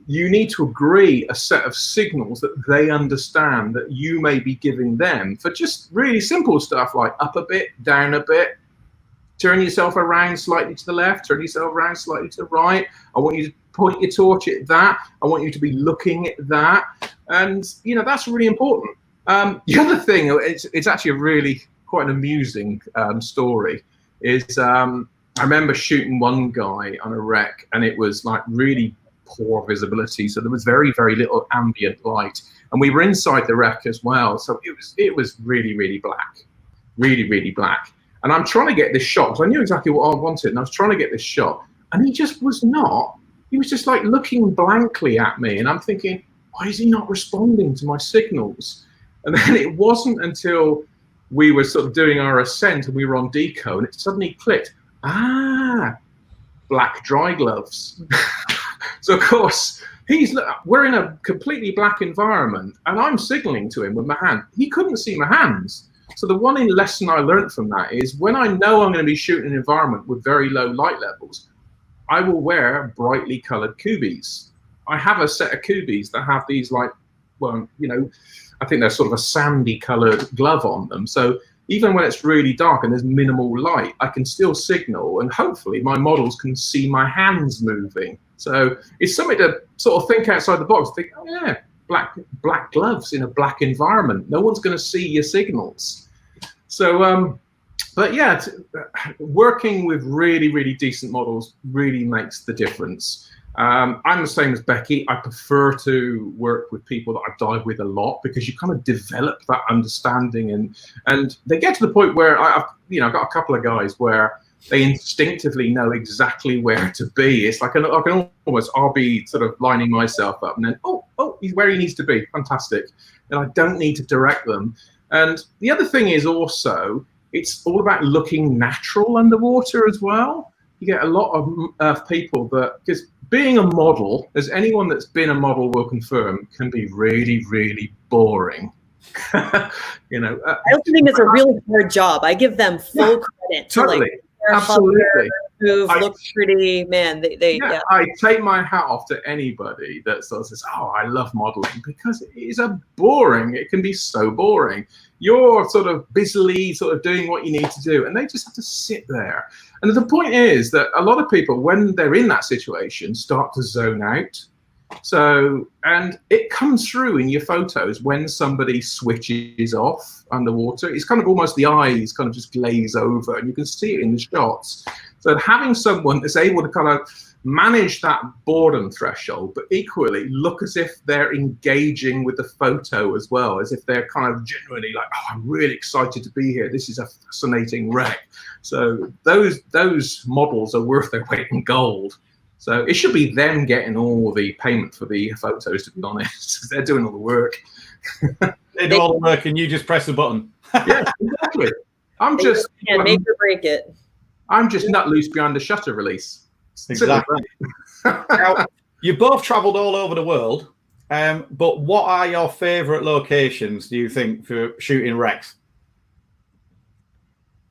you need to agree a set of signals that they understand that you may be giving them for just really simple stuff like up a bit, down a bit, turn yourself around slightly to the left, turn yourself around slightly to the right. I want you to point your torch at that. I want you to be looking at that. And, that's really important. The other thing, it's actually a really quite an amusing story, is I remember shooting one guy on a wreck, and it was like really poor visibility, so there was very, very little ambient light, and we were inside the wreck as well, so it was really, really black, really, really black. And I'm trying to get this shot, because I knew exactly what I wanted, and I was trying to get this shot, and he just was not. He was just like looking blankly at me, and I'm thinking, why is he not responding to my signals? And then it wasn't until we were sort of doing our ascent and we were on deco, and it suddenly clicked. Black dry gloves. So of course, we're in a completely black environment, and I'm signaling to him with my hand. He couldn't see my hands. So the one lesson I learned from that is, when I know I'm going to be shooting an environment with very low light levels, I will wear brightly coloured Kubies. I have a set of Kubies that have these like, well, you know, I think they're sort of a sandy coloured glove on them. So even when it's really dark and there's minimal light, I can still signal, and hopefully my models can see my hands moving. So it's something to sort of think outside the box. Think, oh yeah, black gloves in a black environment. No one's going to see your signals. So, but yeah, working with really decent models really makes the difference. I'm the same as Becky. I prefer to work with people that I dive with a lot, because you kind of develop that understanding, and they get to the point where I've got a couple of guys where they instinctively know exactly where to be. It's like I'll be sort of lining myself up, and then oh, he's where he needs to be. Fantastic. And I don't need to direct them. And the other thing is also, it's all about looking natural underwater as well. You get a lot of people that, because being a model, as anyone that's been a model will confirm, can be really boring. You know, I also think it's a really hard job. I give them full credit. Totally. To Absolutely. Move, look pretty, man. Yeah. I take my hat off to anybody that sort of says, "Oh, I love modeling," because it is boring. It can be so boring. You're sort of busily sort of doing what you need to do, and they just have to sit there. And the point is that a lot of people, when they're in that situation, start to zone out. So, and it comes through in your photos when somebody switches off underwater. It's kind of almost the eyes kind of just glaze over, and you can see it in the shots. So having someone that's able to kind of manage that boredom threshold, but equally look as if they're engaging with the photo as well, as if they're kind of genuinely like, oh, I'm really excited to be here. This is a fascinating wreck. So those models are worth their weight in gold. So it should be them getting all the payment for the photos, to be honest. They're doing all the work. They do all the work and you just press the button. Yeah, exactly. I'm just make or break it. I'm just nut loose behind the shutter release. Exactly. Now, you both travelled all over the world, but what are your favourite locations, do you think, for shooting wrecks?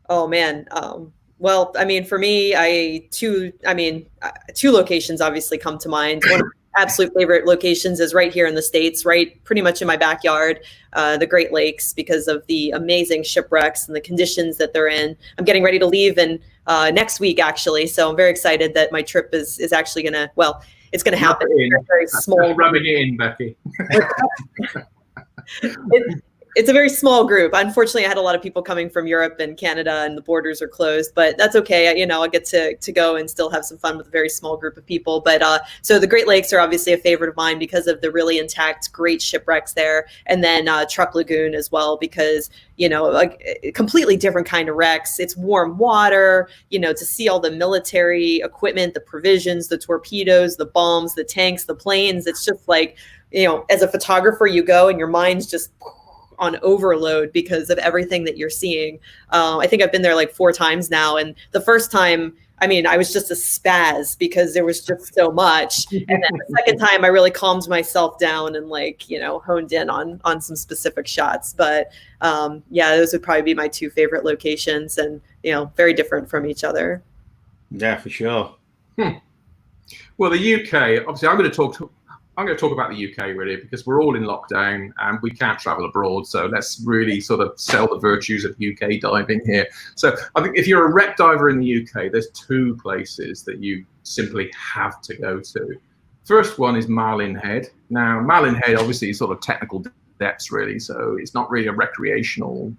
Oh man. Well, I mean, for me, two locations obviously come to mind. One of my absolute favorite locations is right here in the States, right pretty much in my backyard, the Great Lakes, because of the amazing shipwrecks and the conditions that they're in. I'm getting ready to leave next week, actually. So I'm very excited that my trip is actually going to, well, it's going to happen. Very small. Rubbing it in, Becky. It's a very small group. Unfortunately, I had a lot of people coming from Europe and Canada, and the borders are closed, but that's okay. You know, I get to go and still have some fun with a very small group of people. But so the Great Lakes are obviously a favorite of mine because of the really intact, great shipwrecks there. And then Truck Lagoon as well, because, you know, like a completely different kind of wrecks. It's warm water, you know, to see all the military equipment, the provisions, the torpedoes, the bombs, the tanks, the planes. It's just like, you know, as a photographer, you go and your mind's just on overload because of everything that you're seeing. I think I've been there like 4 times now. And the first time, I mean, I was just a spaz because there was just so much. And then the second time I really calmed myself down and like, you know, honed in on some specific shots. But yeah, those would probably be my 2 favorite locations, and, you know, very different from each other. Yeah, for sure. Well, the UK, obviously I'm going to talk about the UK really, because we're all in lockdown and we can't travel abroad. So let's really sort of sell the virtues of UK diving here. So I think if you're a wreck diver in the UK, there's 2 places that you simply have to go to. First one is Marlin Head. Now, Marlin Head obviously is sort of technical depths really, so it's not really recreational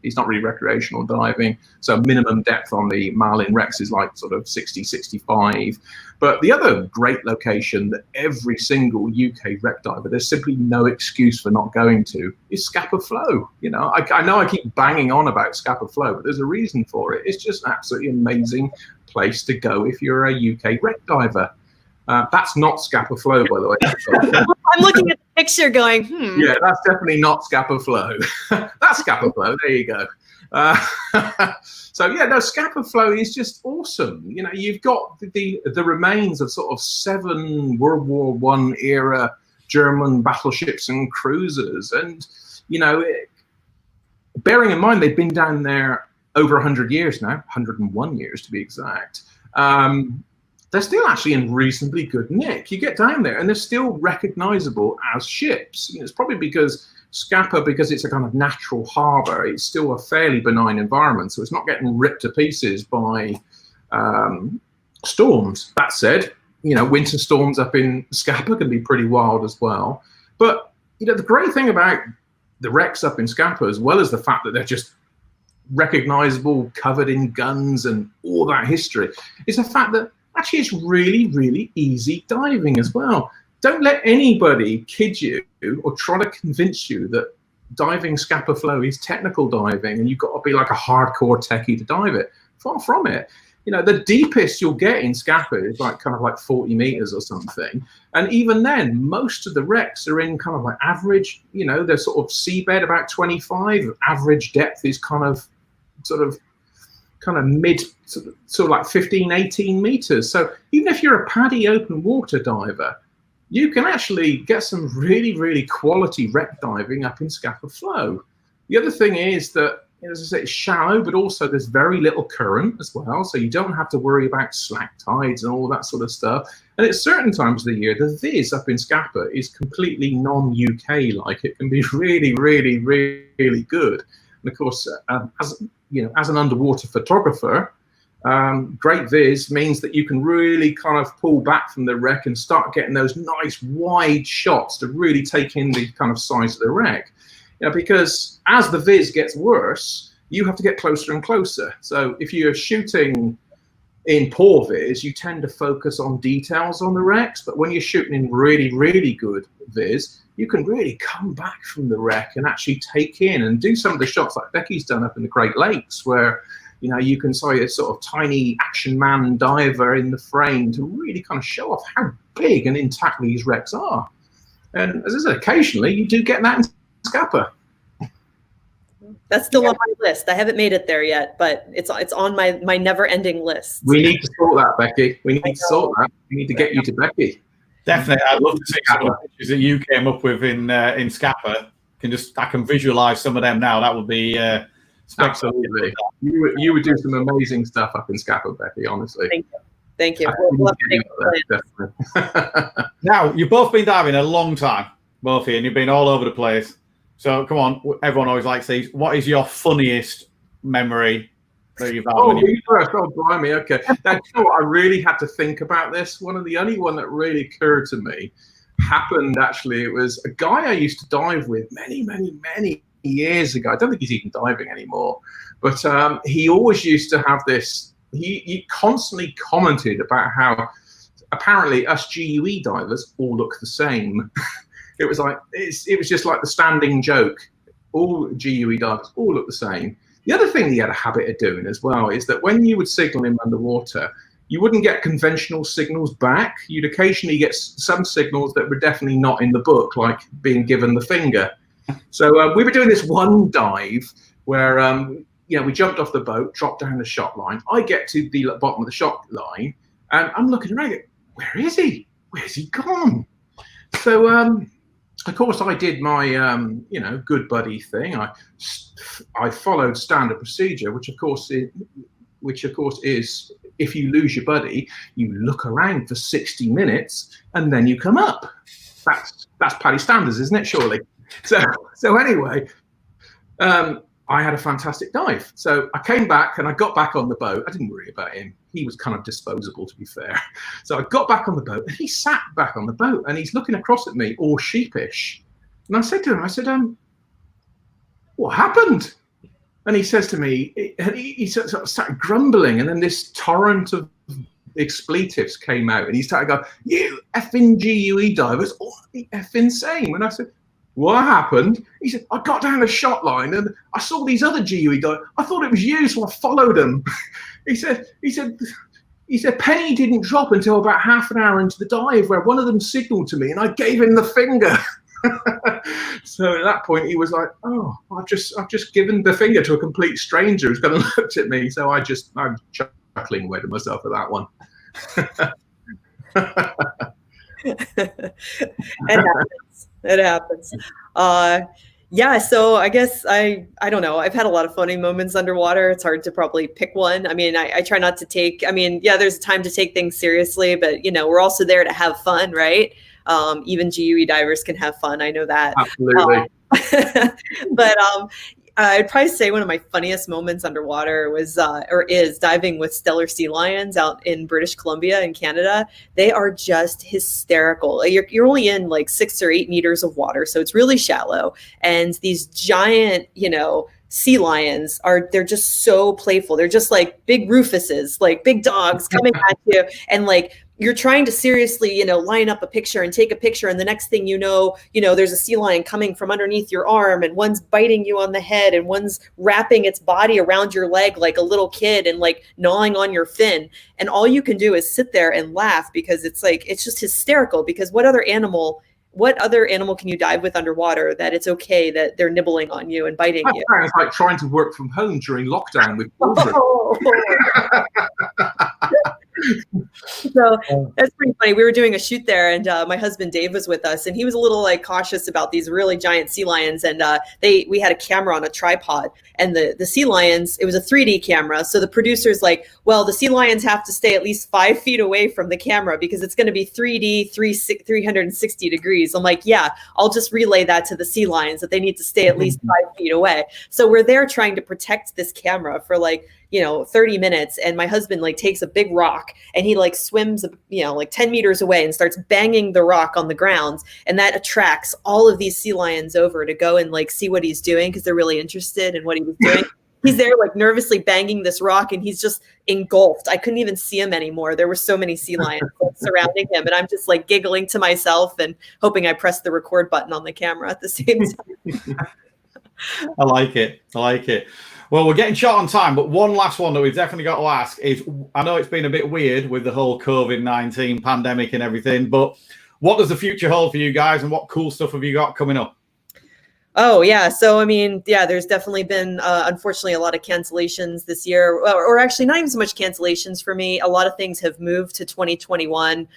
diving. So minimum depth on the Marlin wrecks is like sort of 60, 65. But the other great location that every single UK wreck diver, there's simply no excuse for not going to, is Scapa Flow. You know, I know I keep banging on about Scapa Flow, but there's a reason for it. It's just an absolutely amazing place to go if you're a UK wreck diver. That's not Scapa Flow, by the way. I'm looking at the picture going, Yeah, that's definitely not Scapa Flow. That's Scapa Flow. There you go. So yeah, no, Scapa Flow is just awesome. You know, you've got the remains of sort of 7 World War I era German battleships and cruisers, and you know, bearing in mind they've been down there over 100 years now, 101 years to be exact. they're still actually in reasonably good nick. You get down there and they're still recognizable as ships. You know, it's probably because Scapa, because it's a kind of natural harbor, it's still a fairly benign environment, so it's not getting ripped to pieces by storms. That said, you know, winter storms up in Scapa can be pretty wild as well. But, you know, the great thing about the wrecks up in Scapa, as well as the fact that they're just recognizable, covered in guns and all that history, is the fact that actually it's really, really easy diving as well. Don't let anybody kid you or try to convince you that diving Scapa Flow is technical diving and you've got to be like a hardcore techie to dive it. Far from it. You know, the deepest you'll get in Scapa is like kind of like 40 meters or something. And even then, most of the wrecks are in kind of like average, you know, they're sort of seabed about 25. Average depth is kind of mid, sort of like 15, 18 meters. So even if you're a paddy open water diver, you can actually get some really, really quality wreck diving up in Scapa Flow. The other thing is that, as I say, it's shallow, but also there's very little current as well. So you don't have to worry about slack tides and all that sort of stuff. And at certain times of the year, the viz up in Scapa is completely non-UK like. It can be really, really, really good. And of course, as you know, as an underwater photographer, great viz means that you can really kind of pull back from the wreck and start getting those nice wide shots to really take in the kind of size of the wreck. You know, because as the viz gets worse, you have to get closer and closer. So if you're shooting in poor viz, you tend to focus on details on the wrecks. But when you're shooting in really, really good viz, you can really come back from the wreck and actually take in and do some of the shots like Becky's done up in the Great Lakes, where, you know, you can see a sort of tiny action man diver in the frame to really kind of show off how big and intact these wrecks are. And as I said, occasionally you do get that in Scapa. That's still on my list. I haven't made it there yet, but it's on my never-ending list. We need to sort that, Becky. We need to sort that. We need to get you to Becky. Definitely, I'd love to see some of the pictures that you came up with in Scapa. I can visualize some of them now. That would be absolutely. You would do some amazing stuff up in Scapa, Becky. Honestly. Thank you. Now, you've both been diving a long time, both of you, and you've been all over the place. So come on, everyone always likes these. What is your funniest memory that you've had? Oh, you first. Oh, blimey. Okay. Now, you know what? I really had to think about this. The only one that really occurred to me happened, actually. It was a guy I used to dive with many, many, many years ago. I don't think he's even diving anymore. But he always used to have this. He constantly commented about how apparently us GUE divers all look the same. It was like it was just like the standing joke. All GUE divers all look the same. The other thing he had a habit of doing as well is that when you would signal him underwater, you wouldn't get conventional signals back. You'd occasionally get some signals that were definitely not in the book, like being given the finger. So we were doing this one dive where you know, we jumped off the boat, dropped down the shot line. I get to the bottom of the shot line, and I'm looking around. Where is he? Where's he gone? So of course, I did my, you know, good buddy thing. I followed standard procedure, which of course is if you lose your buddy, you look around for 60 minutes and then you come up. That's Paddy standards, isn't it? Surely. So anyway, I had a fantastic dive. So I came back and I got back on the boat. I didn't worry about him. He was kind of disposable, to be fair. So I got back on the boat and he sat back on the boat and he's looking across at me all sheepish. And I said to him, what happened? And he says to me, he sort of started grumbling, and then this torrent of expletives came out and he started going, you effing GUE divers, all the effing same. And I said, what happened? He said, I got down the shot line and I saw these other GUE divers. I thought it was you, so I followed them. He said, Penny didn't drop until about half an hour into the dive, where one of them signaled to me and I gave him the finger. So at that point he was like, oh, I've just given the finger to a complete stranger who's going to look at me. So I'm chuckling away to myself at that one. It happens. Yeah, so I guess I don't know. I've had a lot of funny moments underwater. It's hard to probably pick one. I mean, I try not to take, I mean, yeah, there's a time to take things seriously, but we're also there to have fun, right? Even GUE divers can have fun. I know that. Absolutely. But I'd probably say one of my funniest moments underwater was or is diving with stellar sea lions out in British Columbia in Canada. They are just hysterical. You're only in like 6 or 8 meters of water, so it's really shallow. And these giant, sea lions they're just so playful. They're just like big Rufuses, like big dogs coming at you, and like you're trying to seriously, line up a picture and take a picture. And the next thing there's a sea lion coming from underneath your arm, and one's biting you on the head, and one's wrapping its body around your leg like a little kid and like gnawing on your fin. And all you can do is sit there and laugh, because it's just hysterical. Because what other animal can you dive with underwater that it's okay that they're nibbling on you and biting you? It's like trying to work from home during lockdown with children. So that's pretty funny. We were doing a shoot there, and my husband Dave was with us, and he was a little like cautious about these really giant sea lions. And we had a camera on a tripod, and the sea lions, it was a 3D camera. So the producer's like, well, the sea lions have to stay at least 5 feet away from the camera because it's going to be 3D 360 degrees. I'm like, yeah, I'll just relay that to the sea lions that they need to stay at least 5 feet away. So we're there trying to protect this camera for 30 minutes. And my husband like takes a big rock and he like swims, 10 meters away and starts banging the rock on the ground. And that attracts all of these sea lions over to go and like see what he's doing, because they're really interested in what he was doing. He's there like nervously banging this rock, and he's just engulfed. I couldn't even see him anymore. There were so many sea lions surrounding him, and I'm just like giggling to myself and hoping I pressed the record button on the camera at the same time. I like it. Well, we're getting short on time, but one last one that we've definitely got to ask is, I know it's been a bit weird with the whole COVID-19 pandemic and everything, but what does the future hold for you guys, and what cool stuff have you got coming up? Oh, yeah. So, I mean, yeah, there's definitely been, unfortunately, a lot of cancellations this year, or actually not even so much cancellations for me. A lot of things have moved to 2021.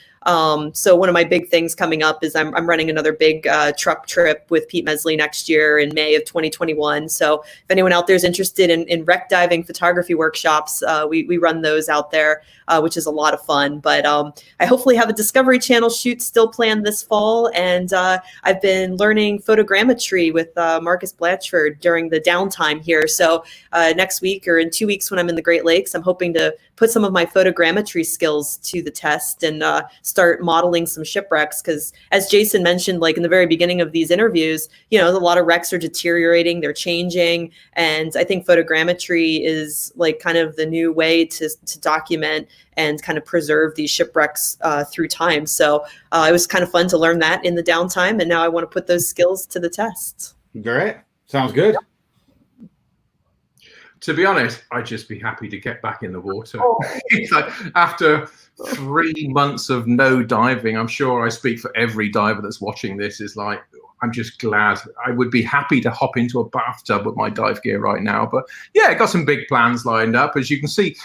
So one of my big things coming up is I'm running another big truck trip with Pete Mesley next year in May of 2021. So if anyone out there is interested in wreck diving photography workshops, we run those out there, which is a lot of fun. But I hopefully have a Discovery Channel shoot still planned this fall. And I've been learning photogrammetry with Marcus Blatchford during the downtime here. So next week or in 2 weeks when I'm in the Great Lakes, I'm hoping to put some of my photogrammetry skills to the test and start modeling some shipwrecks. Because as Jason mentioned, like in the very beginning of these interviews, a lot of wrecks are deteriorating, they're changing. And I think photogrammetry is like kind of the new way to document and kind of preserve these shipwrecks through time. So it was kind of fun to learn that in the downtime. And now I want to put those skills to the test. Great. Sounds good. To be honest, I'd just be happy to get back in the water. It's like, after 3 months of no diving, I'm sure I speak for every diver that's watching this, is like, I'm just glad. I would be happy to hop into a bathtub with my dive gear right now. But yeah, got some big plans lined up. As you can see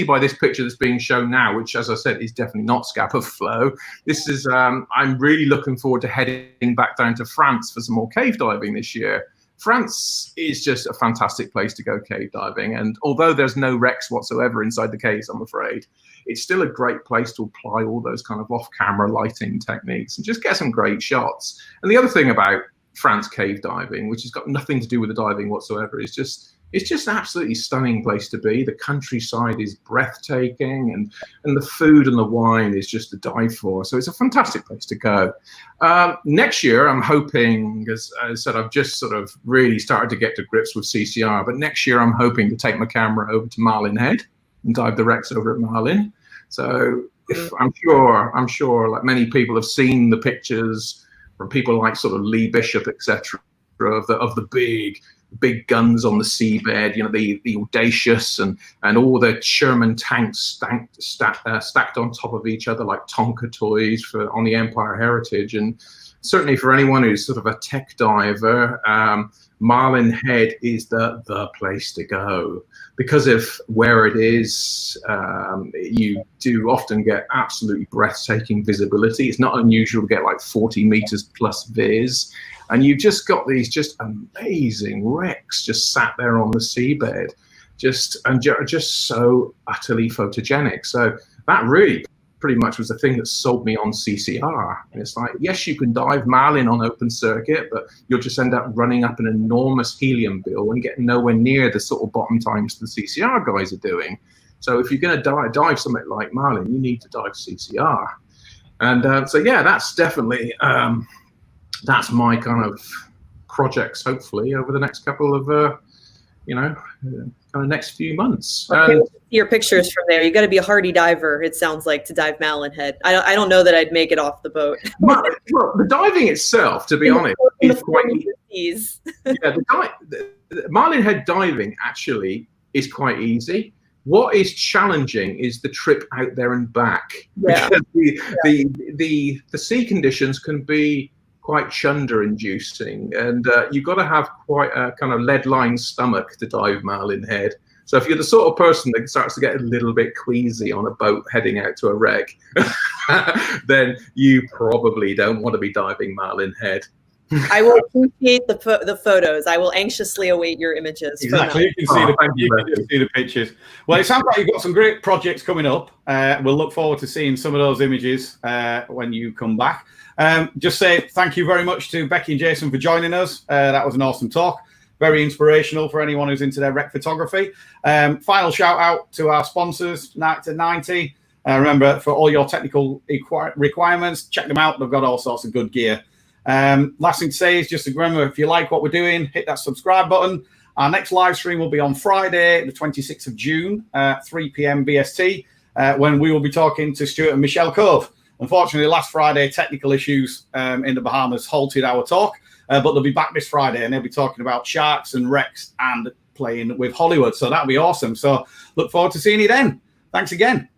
by this picture that's being shown now, which, as I said, is definitely not Scapa Flow. This is, I'm really looking forward to heading back down to France for some more cave diving this year. France is just a fantastic place to go cave diving. And although there's no wrecks whatsoever inside the caves, I'm afraid, it's still a great place to apply all those kind of off-camera lighting techniques and just get some great shots. And the other thing about France cave diving, which has got nothing to do with the diving whatsoever, is it's just an absolutely stunning place to be. The countryside is breathtaking, and the food and the wine is just to die for. So it's a fantastic place to go. Next year, I'm hoping, as I said, I've just sort of really started to get to grips with CCR, but next year I'm hoping to take my camera over to Marlin Head and dive the wrecks over at Marlin. So I'm sure like many people have seen the pictures from people like sort of Lee Bishop, etc., of the big guns on the seabed, the Audacious and all the Sherman tanks stacked on top of each other like Tonka toys on the Empire Heritage. And certainly for anyone who's sort of a tech diver, Marlin Head is the place to go because of where it is. You do often get absolutely breathtaking visibility. It's not unusual to get like 40 meters plus viz, and you've just got these just amazing wrecks just sat there on the seabed, just so utterly photogenic. So that really pretty much was the thing that sold me on CCR. And it's like, yes, you can dive Marlin on open circuit, but you'll just end up running up an enormous helium bill and getting nowhere near the sort of bottom times the CCR guys are doing. So if you're going to dive something like Marlin, you need to dive CCR. And so yeah, that's definitely that's my kind of projects. Hopefully over the next couple of kind of next few months. Okay, your pictures from there. You got to be a hardy diver, it sounds like, to dive Marlin Head. I don't know that I'd make it off the boat. Well, the diving itself, to be honest, is quite easy. Yeah, the Marlin Head diving actually is quite easy. What is challenging is the trip out there and back. Yeah. Because the sea conditions can be quite chunder inducing, and you've got to have quite a kind of lead-lined stomach to dive Marlin Head. So if you're the sort of person that starts to get a little bit queasy on a boat heading out to a wreck, then you probably don't want to be diving Marlin Head. I will appreciate the photos. I will anxiously await your images. Exactly. You can see the pictures. Well, it sounds like you've got some great projects coming up. We'll look forward to seeing some of those images when you come back. Just say thank you very much to Becky and Jason for joining us. That was an awesome talk. Very inspirational for anyone who's into their wreck photography. Final shout out to our sponsors, 90. Remember, for all your technical requirements, check them out. They've got all sorts of good gear. Last thing to say is just to remember, if you like what we're doing, hit that subscribe button. Our next live stream will be on Friday, the 26th of June, 3 p.m. BST, when we will be talking to Stuart and Michelle Cove. Unfortunately, last Friday, technical issues in the Bahamas halted our talk, but they'll be back this Friday, and they'll be talking about sharks and wrecks and playing with Hollywood. So that'll be awesome. So look forward to seeing you then. Thanks again.